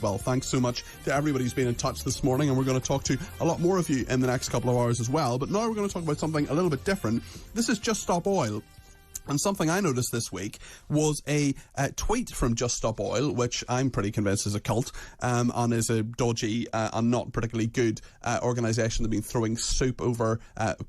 Well, thanks so much to everybody who's been in touch this morning, and we're going to talk to a lot more of you in the next couple of hours as well. But now we're going to talk about something a little bit different. This is Just Stop Oil. And something I noticed this week was a tweet from Just Stop Oil, which I'm pretty convinced is a cult, and is a dodgy and not particularly good organisation. They've been throwing soup over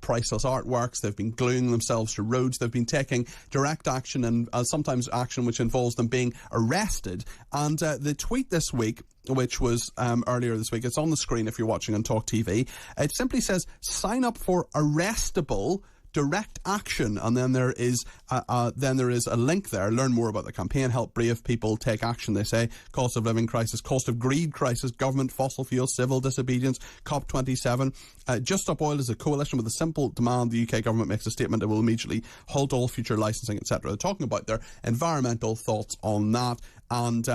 priceless artworks. They've been gluing themselves to roads. They've been taking direct action, and sometimes action which involves them being arrested. And the tweet this week, which was earlier this week, it's on the screen if you're watching on Talk TV. It simply says, sign up for arrestable direct action, and then there is a link there. Learn more about the campaign. Help brave people take action, they say. Cost of living crisis, cost of greed crisis, government, fossil fuels, civil disobedience, COP27. Just Stop Oil is a coalition with a simple demand. The UK government makes a statement that will immediately halt all future licensing, etc. They're talking about their environmental thoughts on that and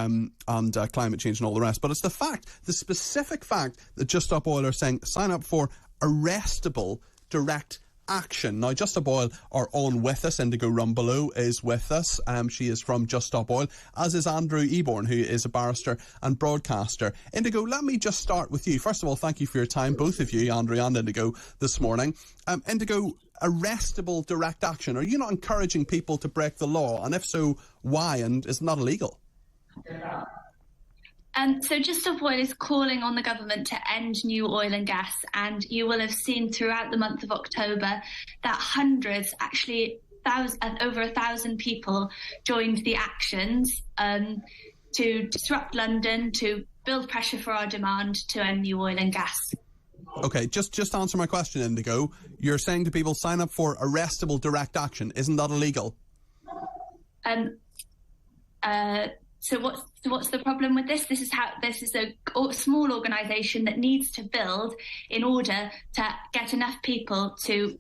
climate change and all the rest. But it's the specific fact that Just Stop Oil are saying sign up for arrestable direct action. Now, Just Stop Oil are on with us. Indigo Rumbelow is with us. She is from Just Stop Oil, as is Andrew Eborn, who is a barrister and broadcaster. Indigo, let me just start with you. First of all, thank you for your time, both of you, Andrew and Indigo, this morning. Indigo, arrestable direct action. Are you not encouraging people to break the law? And if so, why? And is it not illegal? So Just Stop Oil is calling on the government to end new oil and gas, and you will have seen throughout the month of October that hundreds, actually over 1,000 people joined the actions to disrupt London, to build pressure for our demand to end new oil and gas. Okay, just answer my question, Indigo. You're saying to people, sign up for arrestable direct action. Isn't that illegal? So what's the problem with this? This is a small organisation that needs to build in order to get enough people to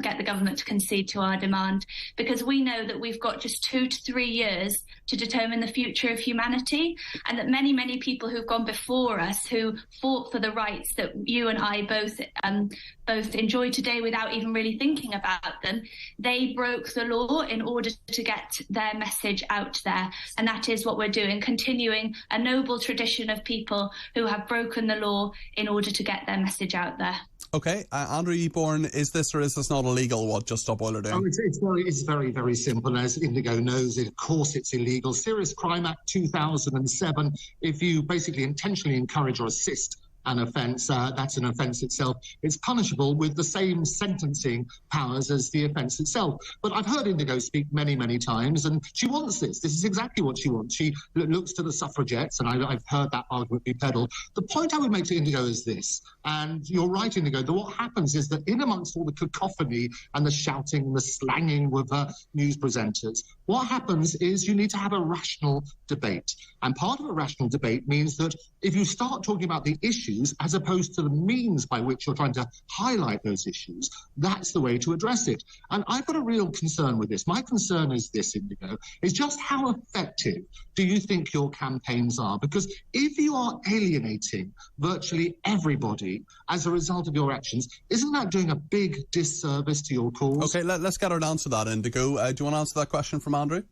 get the government to concede to our demand, because we know that we've got just 2 to 3 years to determine the future of humanity, and that many people who've gone before us, who fought for the rights that you and I both enjoy today without even really thinking about them, they broke the law in order to get their message out there. And that is what we're doing, continuing a noble tradition of people who have broken the law in order to get their message out there. Okay, Andrew Eborn, is this or is this not illegal, what Just Stop Oil are doing? It's very, very simple. As Indigo knows, of course it's illegal. Serious Crime Act 2007, if you basically intentionally encourage or assist an offence, that's an offence itself. It's punishable with the same sentencing powers as the offence itself. But I've heard Indigo speak many, many times, and she wants this. This is exactly what she wants. She looks to the suffragettes, and I've heard that argument be peddled. The point I would make to Indigo is this, and you're right, Indigo, that what happens is that in amongst all the cacophony and the shouting and the slanging with news presenters, what happens is you need to have a rational debate. And part of a rational debate means that if you start talking about the issues as opposed to the means by which you're trying to highlight those issues, that's the way to address it. And I've got a real concern with this. My concern is this, Indigo, is just how effective do you think your campaigns are? Because if you are alienating virtually everybody as a result of your actions, isn't that doing a big disservice to your cause? Okay, let's get her to answer that, Indigo. Do you want to answer that question from Andrew?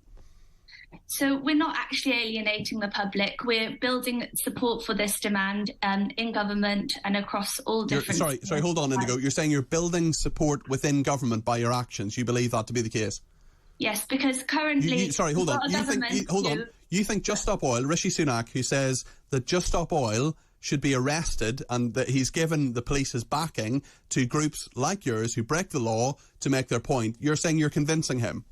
So we're not actually alienating the public. We're building support for this demand in government and across all different... Sorry, hold on, Indigo. You're saying you're building support within government by your actions. You believe that to be the case? Yes, because currently... hold on. You think Just Stop Oil, Rishi Sunak, who says that Just Stop Oil should be arrested and that he's given the police his backing to groups like yours who break the law to make their point, you're saying you're convincing him?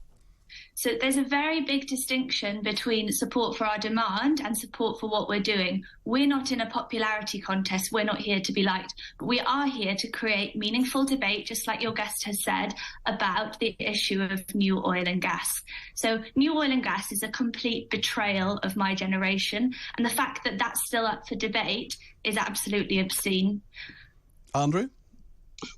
So there's a very big distinction between support for our demand and support for what we're doing. We're not in a popularity contest. We're not here to be liked. But we are here to create meaningful debate, just like your guest has said, about the issue of new oil and gas. So new oil and gas is a complete betrayal of my generation. And the fact that that's still up for debate is absolutely obscene. Andrew?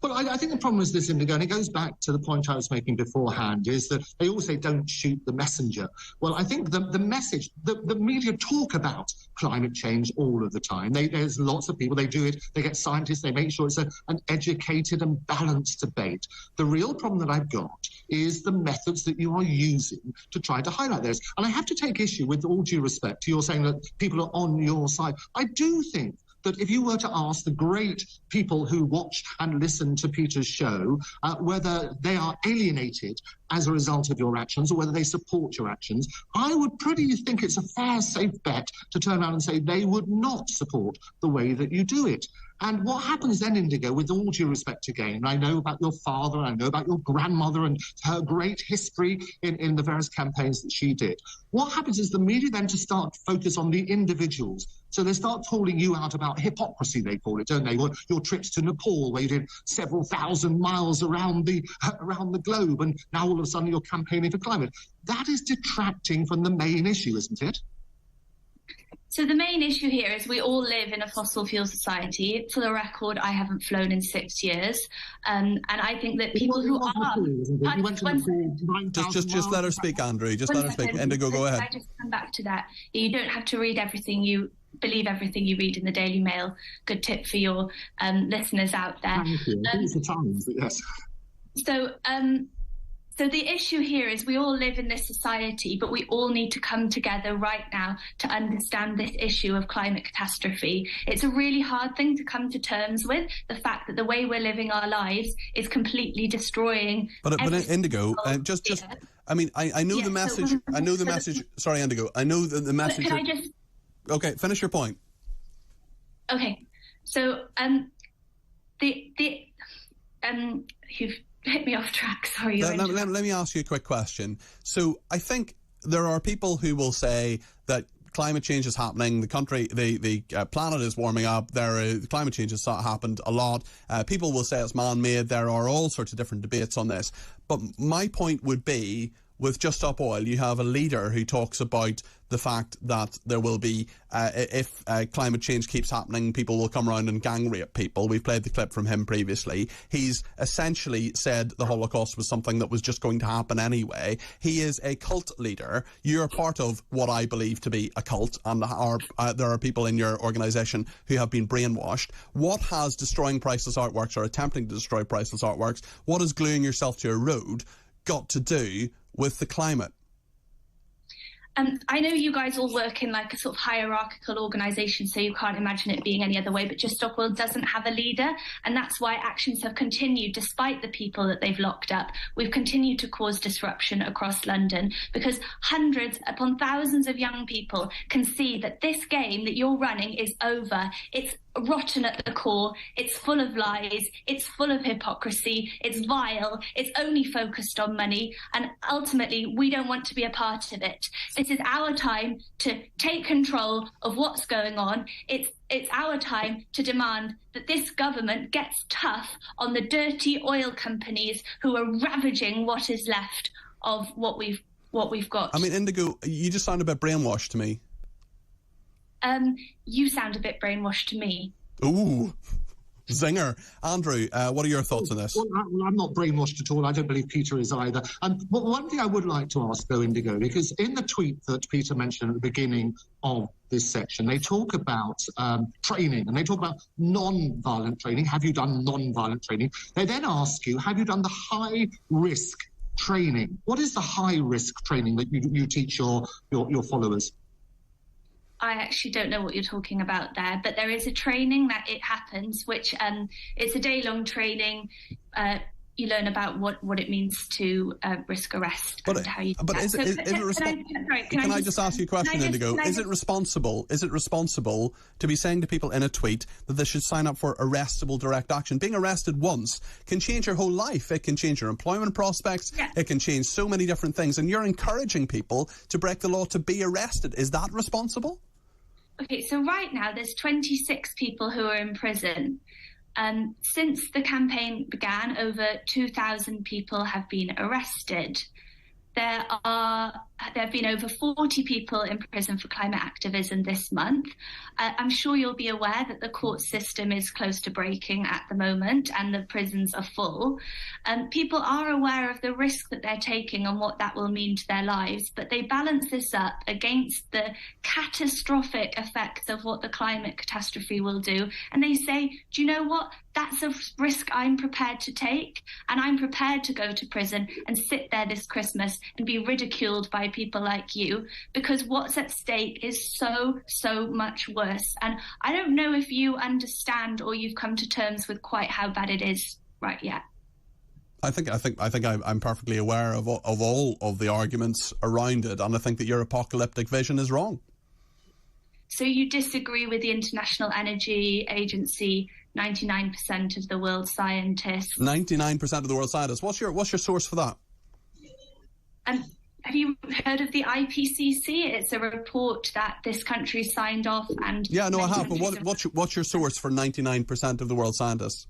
Well, I think the problem is this, Indigo, and it goes back to the point I was making beforehand, is that they all say don't shoot the messenger. Well, I think the message, the media talk about climate change all of the time. There's lots of people, they do it, they get scientists, they make sure it's an educated and balanced debate. The real problem that I've got is the methods that you are using to try to highlight this. And I have to take issue with all due respect to your saying that people are on your side. I do think that if you were to ask the great people who watch and listen to Peter's show whether they are alienated as a result of your actions or whether they support your actions, I would pretty think it's a fair, safe bet to turn around and say they would not support the way that you do it. And what happens then, Indigo, with all due respect again, and I know about your father, I know about your grandmother and her great history in the various campaigns that she did. What happens is the media then to start to focus on the individuals. So they start calling you out about hypocrisy, they call it, don't they? Your trips to Nepal, where you did several thousand miles around the globe, and now all of a sudden you're campaigning for climate. That is detracting from the main issue, isn't it? So the main issue here is we all live in a fossil fuel society. For the record, I haven't flown in 6 years. And I think that people who are... Just let her speak, Andrew. Just let her speak. Indigo, go ahead. I just come back to that. You don't have to read everything believe everything you read in the Daily Mail. Good tip for your listeners out there. Thank you. It's the Times, but yes. So the issue here is we all live in this society, but we all need to come together right now to understand this issue of climate catastrophe. It's a really hard thing to come to terms with, the fact that the way we're living our lives is completely destroying. But Indigo, just I mean, I know the message. So, I know the message. Sorry, Indigo. I know the message. Can I just... Okay, finish your point. Okay, so you've hit me off track. Sorry. Let me ask you a quick question. So I think there are people who will say that climate change is happening. The country, the planet is warming up. Climate change has happened a lot. People will say it's man-made. There are all sorts of different debates on this. But my point would be, with Just Stop Oil, you have a leader who talks about the fact that there will be, if climate change keeps happening, people will come around and gang rape people. We've played the clip from him previously. He's essentially said the Holocaust was something that was just going to happen anyway. He is a cult leader. You're part of what I believe to be a cult, and there are people in your organisation who have been brainwashed. What has destroying priceless artworks, or attempting to destroy priceless artworks, what has gluing yourself to a road got to do with the climate? I know you guys all work in like a sort of hierarchical organisation, so you can't imagine it being any other way, but Just Stop Oil doesn't have a leader, and that's why actions have continued despite the people that they've locked up. We've continued to cause disruption across London because hundreds upon thousands of young people can see that this game that you're running is over. It's rotten at the core, it's full of lies, it's full of hypocrisy, it's vile, it's only focused on money, and ultimately we don't want to be a part of it. This is our time to take control of what's going on. It's our time to demand that this government gets tough on the dirty oil companies who are ravaging what is left of what we've got. I mean, Indigo, you just sound a bit brainwashed to me. You sound a bit brainwashed to me. Ooh, zinger. Andrew, what are your thoughts on this? Well, I'm not brainwashed at all. I don't believe Peter is either. And one thing I would like to ask, though, Indigo, because in the tweet that Peter mentioned at the beginning of this section, they talk about training, and they talk about non-violent training. Have you done non-violent training? They then ask you, have you done the high-risk training? What is the high-risk training that you teach your followers? I actually don't know what you're talking about there, but there is a training that it happens, which it's a day-long training. You learn about what it means to risk arrest and how you do that. Is it responsible? Can I just ask you a question, Indigo? Is it responsible to be saying to people in a tweet that they should sign up for arrestable direct action? Being arrested once can change your whole life. It can change your employment prospects. Yeah. It can change so many different things. And you're encouraging people to break the law to be arrested. Is that responsible? Okay, so right now there's 26 people who are in prison. Since the campaign began, over 2,000 people have been arrested. There are there have been over 40 people in prison for climate activism this month. I'm sure you'll be aware that the court system is close to breaking at the moment and the prisons are full. People are aware of the risk that they're taking and what that will mean to their lives, but they balance this up against the catastrophic effects of what the climate catastrophe will do. And they say, do you know what? That's a risk I'm prepared to take, and I'm prepared to go to prison and sit there this Christmas and be ridiculed by people like you, because what's at stake is so much worse. And I don't know if you understand or you've come to terms with quite how bad it is right yet. I think I'm perfectly aware of all of the arguments around it, and I think that your apocalyptic vision is wrong. So you disagree with the International Energy Agency, 99% of the world's scientists. 99% of the world's scientists. What's your source for that? Have you heard of the IPCC? It's a report that this country signed off. And yeah, no, I have. But what's your source for 99% of the world's scientists?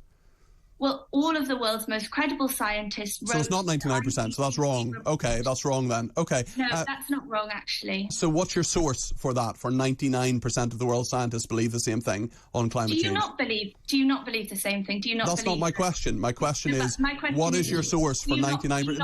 Well, all of the world's most credible scientists wrote... So it's not 99%, so that's wrong. Okay, that's wrong then. Okay. No, that's not wrong, actually. So what's your source for that, for 99% of the world's scientists believe the same thing on climate change? Do you not believe the same thing? That's not my question. My question is, what is your source for 99%?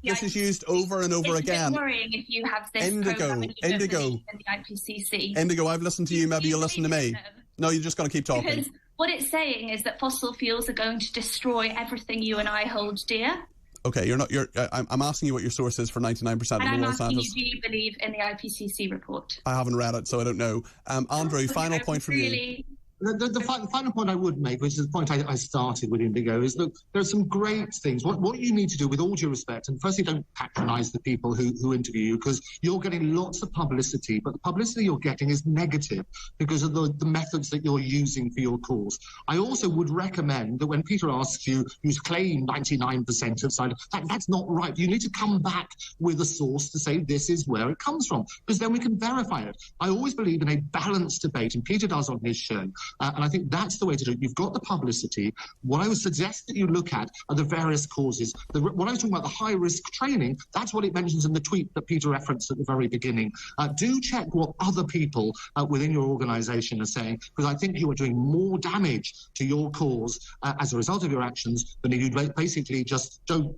This is used over and over again. It's worrying if you have this program and you don't believe in the IPCC. Indigo, I've listened to you, maybe you'll listen to me. No, you're just going to keep talking. Because what it's saying is that fossil fuels are going to destroy everything you and I hold dear. Okay, I'm asking you what your source is for 99% of the world's scientists. And I'm asking you, do you believe in the IPCC report? I haven't read it, so I don't know. Andrew, final point from you. The final point I would make, which is the point I started with, Indigo, is that there are some great things. What you need to do, with all due respect, and firstly, don't patronise the people who interview you, because you're getting lots of publicity, but the publicity you're getting is negative because of the methods that you're using for your cause. I also would recommend that when Peter asks you claim 99% of science, that's not right. You need to come back with a source to say this is where it comes from, because then we can verify it. I always believe in a balanced debate, and Peter does on his show. And I think that's the way to do it. You've got the publicity. What I would suggest that you look at are the various causes. What I was talking about, the high-risk training, that's what it mentions in the tweet that Peter referenced at the very beginning. Do check what other people within your organisation are saying, because I think you are doing more damage to your cause as a result of your actions than if you basically just don't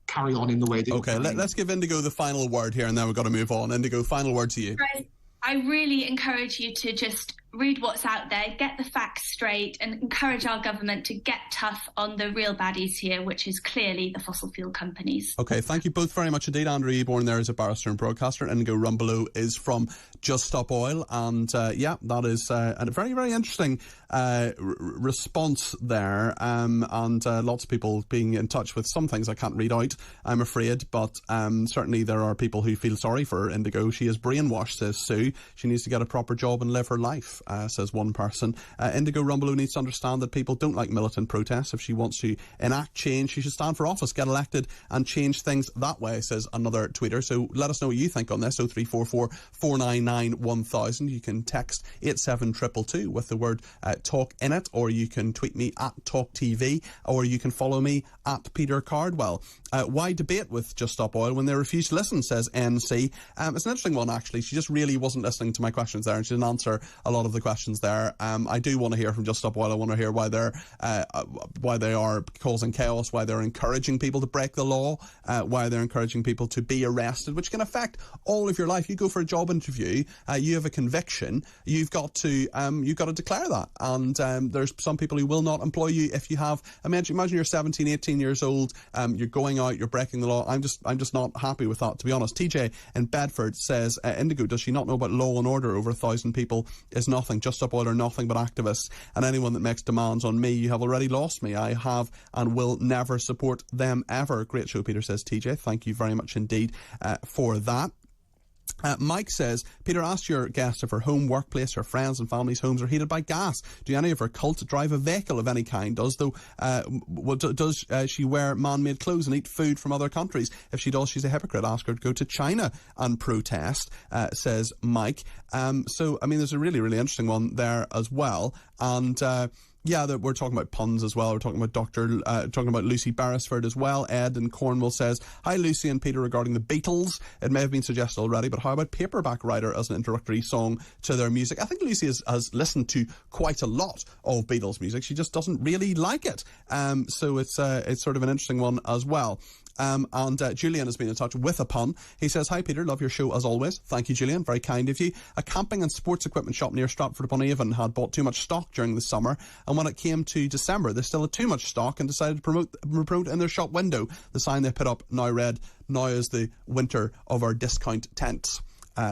carry on in the way that you're Okay, let's give Indigo the final word here, and then we've got to move on. Indigo, final word to you. Right. I really encourage you to just read what's out there, get the facts straight, and encourage our government to get tough on the real baddies here, which is clearly the fossil fuel companies. Okay, thank you both very much indeed. Andrew Eborn there is a barrister and broadcaster. Indigo Rumbelow is from Just Stop Oil. And yeah, that is a very, very interesting response there. And lots of people being in touch with some things I can't read out, I'm afraid. But certainly there are people who feel sorry for Indigo. She is brainwashed, says Sue. She needs to get a proper job and live her life. Says one person. Indigo Rumbelow needs to understand that people don't like militant protests. If she wants to enact change, she should stand for office, get elected and change things that way, says another tweeter. So let us know what you think on this. 0344 499 1000. You can text 87222 with the word talk in it, or you can tweet me at TalkTV, or you can follow me at Peter Cardwell. Why debate with Just Stop Oil when they refuse to listen, says NC. It's an interesting one, actually. She just really wasn't listening to my questions there, and she didn't answer a lot of the questions there. I do want to hear from Just Stop Oil. I want to hear why they are causing chaos, why they're encouraging people to break the law, why they're encouraging people to be arrested, which can affect all of your life. You go for a job interview, you have a conviction, you've got to declare that. And there's some people who will not employ you if you have. Imagine you're 17, 18 years old, you're going out, you're breaking the law. I'm just not happy with that, to be honest. TJ in Bedford says, Indigo, does she not know about law and order? Over 1,000 people is nothing. Just Stop Oil are nothing but activists, and anyone that makes demands on me, you have already lost me. I have and will never support them ever. Great show, Peter, says TJ. Thank you very much indeed for that. Mike says, Peter asked your guest if her home, workplace, her friends and family's homes are heated by gas. Do any of her cult drive a vehicle of any kind? Does she wear man-made clothes and eat food from other countries? If she does, she's a hypocrite. Ask her to go to China and protest, says Mike. So, I mean, there's a really, really interesting one there as well. And Yeah, we're talking about puns as well. We're talking about talking about Lucy Beresford as well. Ed in Cornwall says, "Hi Lucy and Peter, regarding the Beatles, it may have been suggested already, but how about Paperback Writer as an introductory song to their music?" I think Lucy has listened to quite a lot of Beatles music. She just doesn't really like it. So it's sort of an interesting one as well. And Julian has been in touch with a pun. He says, "Hi Peter, love your show as always." Thank you, Julian, very kind of you. "A camping and sports equipment shop near Stratford-upon-Avon had bought too much stock during the summer, and when it came to December they still had too much stock and decided to promote in their shop window. The sign they put up now read, 'Now is the winter of our discount tents.'"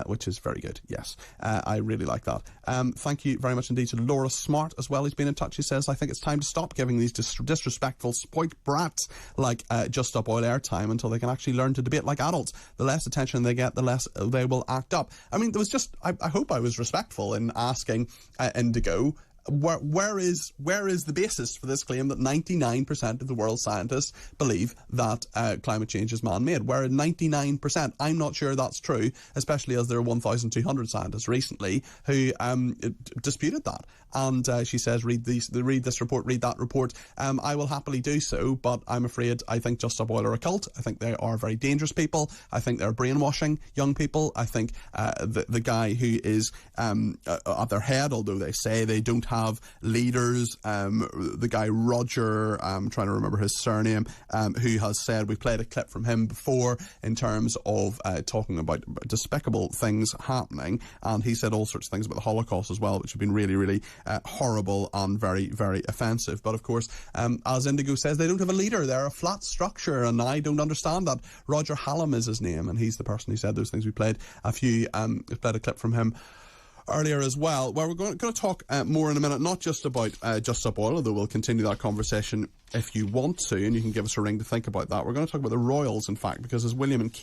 Which is very good, yes. I really like that. Thank you very much indeed to Laura Smart as well. He's been in touch. He says, "I think it's time to stop giving these disrespectful spoilt brats like Just Stop Oil airtime until they can actually learn to debate like adults. The less attention they get, the less they will act up." I mean, there was just, I hope I was respectful in asking Indigo, where is the basis for this claim that 99% of the world's scientists believe that climate change is man-made? Where 99%, I'm not sure that's true, especially as there are 1,200 scientists recently who disputed that. And she says, read this report, read that report. I will happily do so, but I'm afraid I think Just Stop Oil are a cult. I think they are very dangerous people. I think they're brainwashing young people. I think the guy who is at their head, although they say they don't have leaders, the guy Roger, I'm trying to remember his surname, who has said, we've played a clip from him before in terms of talking about despicable things happening, and he said all sorts of things about the Holocaust as well, which have been really, really horrible and very, very offensive. But of course, as Indigo says, they don't have a leader. They're a flat structure, and I don't understand that. Roger Hallam is his name, and he's the person who said those things. We played a clip from him earlier as well, where we're going to talk more in a minute, not just about Just Stop Oil, although we'll continue that conversation if you want to, and you can give us a ring to think about that. We're going to talk about the Royals, in fact, because as William and Kate